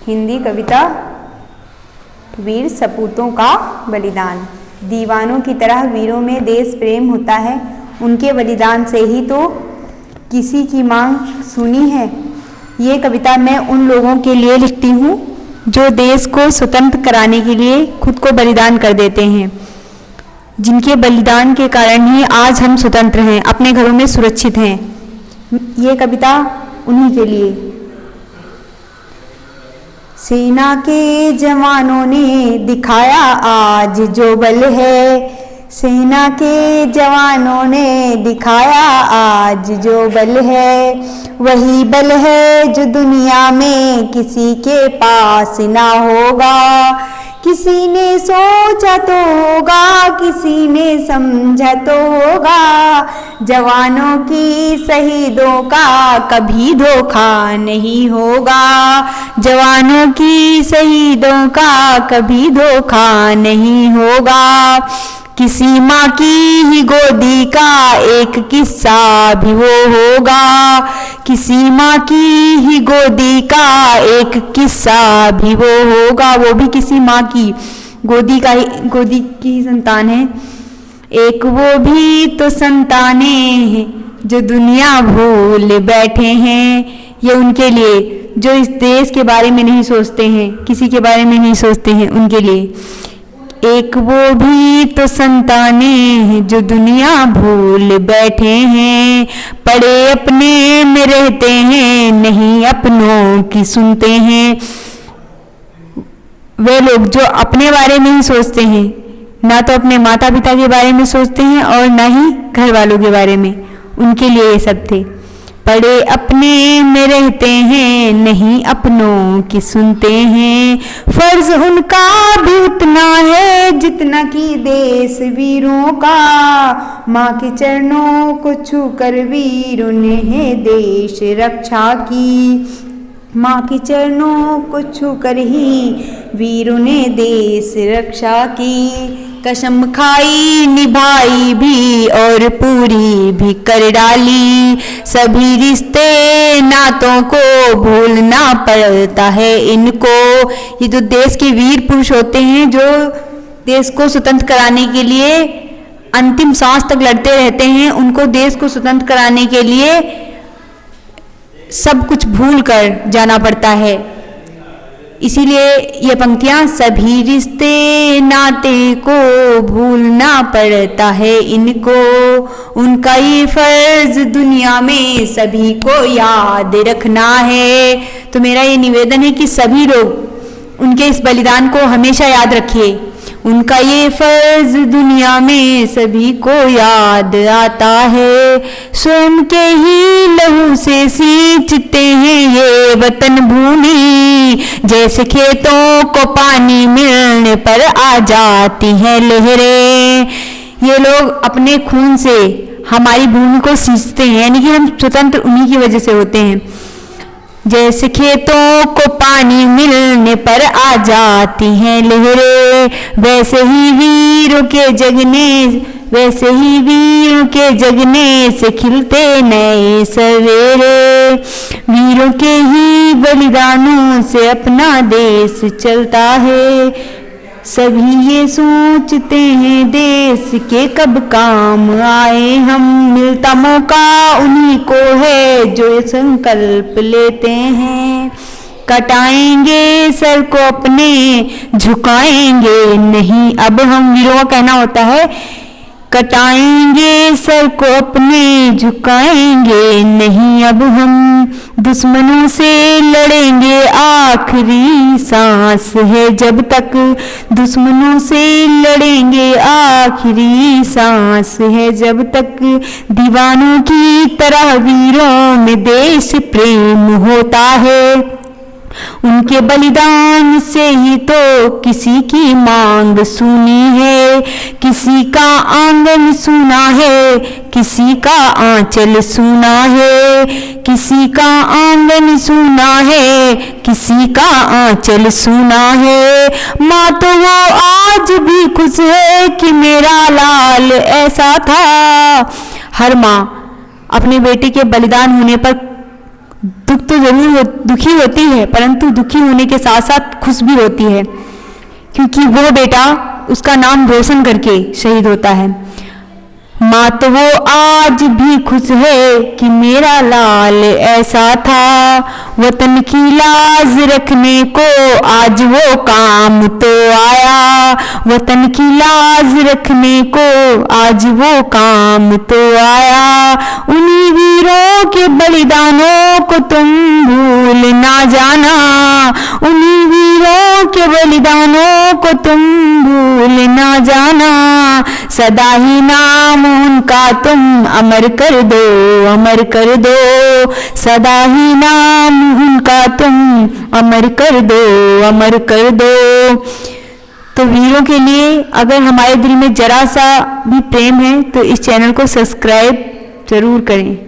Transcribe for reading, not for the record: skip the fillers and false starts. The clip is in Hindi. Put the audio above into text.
हिंदी कविता वीर सपूतों का बलिदान। दीवानों की तरह वीरों में देश प्रेम होता है, उनके बलिदान से ही तो किसी की मांग सुनी है। ये कविता मैं उन लोगों के लिए लिखती हूँ जो देश को स्वतंत्र कराने के लिए खुद को बलिदान कर देते हैं, जिनके बलिदान के कारण ही आज हम स्वतंत्र हैं, अपने घरों में सुरक्षित हैं। ये कविता उन्हीं के लिए। सेना के जवानों ने दिखाया आज जो बल है, सेना के जवानों ने दिखाया आज जो बल है, वही बल है जो दुनिया में किसी के पास ना होगा। किसी ने सोचा तो होगा, किसी ने समझा तो होगा, जवानों की शहीदों का कभी धोखा नहीं होगा। जवानों की शहीदों का कभी धोखा नहीं होगा। किसी माँ की ही गोदी का एक किस्सा भी वो होगा, किसी माँ की ही गोदी का एक किस्सा भी वो होगा। वो भी किसी माँ की गोदी की संतान है। एक वो भी तो संतानें हैं जो दुनिया भूल बैठे हैं। ये उनके लिए जो इस देश के बारे में नहीं सोचते हैं, किसी के बारे में नहीं सोचते हैं, उनके लिए। एक वो भी तो संतानें हैं जो दुनिया भूल बैठे हैं, पड़े अपने में रहते हैं, नहीं अपनों की सुनते हैं। वे लोग जो अपने बारे में ही सोचते हैं, ना तो अपने माता पिता के बारे में सोचते हैं और ना ही घर वालों के बारे में, उनके लिए ये सब थे। पड़े अपने में रहते हैं, नहीं अपनों की सुनते हैं। फर्ज उनका भी उतना है जितना कि देश वीरों का, माँ के चरणों को छूकर वीरों ने है देश रक्षा की। माँ के चरणों को छूकर ही वीरों ने देश रक्षा की। कसम खाई निभाई भी और पूरी भी कर डाली, सभी रिश्ते नातों को भूलना पड़ता है इनको। ये जो देश के वीर पुरुष होते हैं, जो देश को स्वतंत्र कराने के लिए अंतिम सांस तक लड़ते रहते हैं, उनको देश को स्वतंत्र कराने के लिए सब कुछ भूल कर जाना पड़ता है। इसीलिए ये पंक्तियाँ, सभी रिश्ते नाते को भूलना पड़ता है इनको, उनका ये फर्ज दुनिया में सभी को याद रखना है। तो मेरा ये निवेदन है कि सभी लोग उनके इस बलिदान को हमेशा याद रखिए। उनका ये फर्ज दुनिया में सभी को याद आता है। स्वयं के ही लहू से सींचते हैं ये वतन भूमि, जैसे खेतों को पानी मिलने पर आ जाती हैं लहरें। ये लोग अपने खून से हमारी भूमि को सींचते हैं, यानी कि हम स्वतंत्र उन्हीं की वजह से होते हैं। जैसे खेतों को पानी मिलने पर आ जाती हैं लहरें, वैसे ही वीरों के जगने से खिलते नए सवेरे। वीरों के ही बलिदानों से अपना देश चलता है। सभी ये सोचते हैं देश के कब काम आए हम, मिलता मौका उन्हीं को है जो संकल्प लेते हैं। कटाएंगे सर को अपने, झुकाएंगे नहीं अब हम। वीरों का कहना होता है, कटाएंगे सर को अपने, झुकाएंगे नहीं अब हम। दुश्मनों से लड़ेंगे आखिरी सांस है जब तक, दुश्मनों से लड़ेंगे आखिरी सांस है जब तक। दीवानों की तरह वीरों में देश प्रेम होता है, उनके बलिदान से ही तो किसी की मांग सुनी है। किसी का आंगन सुना है, किसी का आंचल सुना है, किसी का आंगन सुना है, किसी का आंचल सुना है। माँ तो वो आज भी खुश है कि मेरा लाल ऐसा था। हर माँ अपने बेटे के बलिदान होने पर दुख तो जरूर दुखी होती है, परंतु दुखी होने के साथ साथ खुश भी होती है, क्योंकि वो बेटा उसका नाम रोशन करके शहीद होता है। माँ तो वो आज भी खुश है कि मेरा लाल ऐसा था, वतन की लाज रखने को आज वो काम तो आया, वतन की लाज रखने को आज वो काम तो आया। उन्हीं वीरों के बलिदानों को तुम भूल ना जाना, उन्हीं वीरों के बलिदानों को तुम भूल ना जाना, सदा ही नाम उनका तुम अमर कर दो, अमर कर दो, सदा ही नाम उनका तुम अमर कर दो, अमर कर दो। तो वीरों के लिए अगर हमारे दिल में जरा सा भी प्रेम है तो इस चैनल को सब्सक्राइब जरूर करें।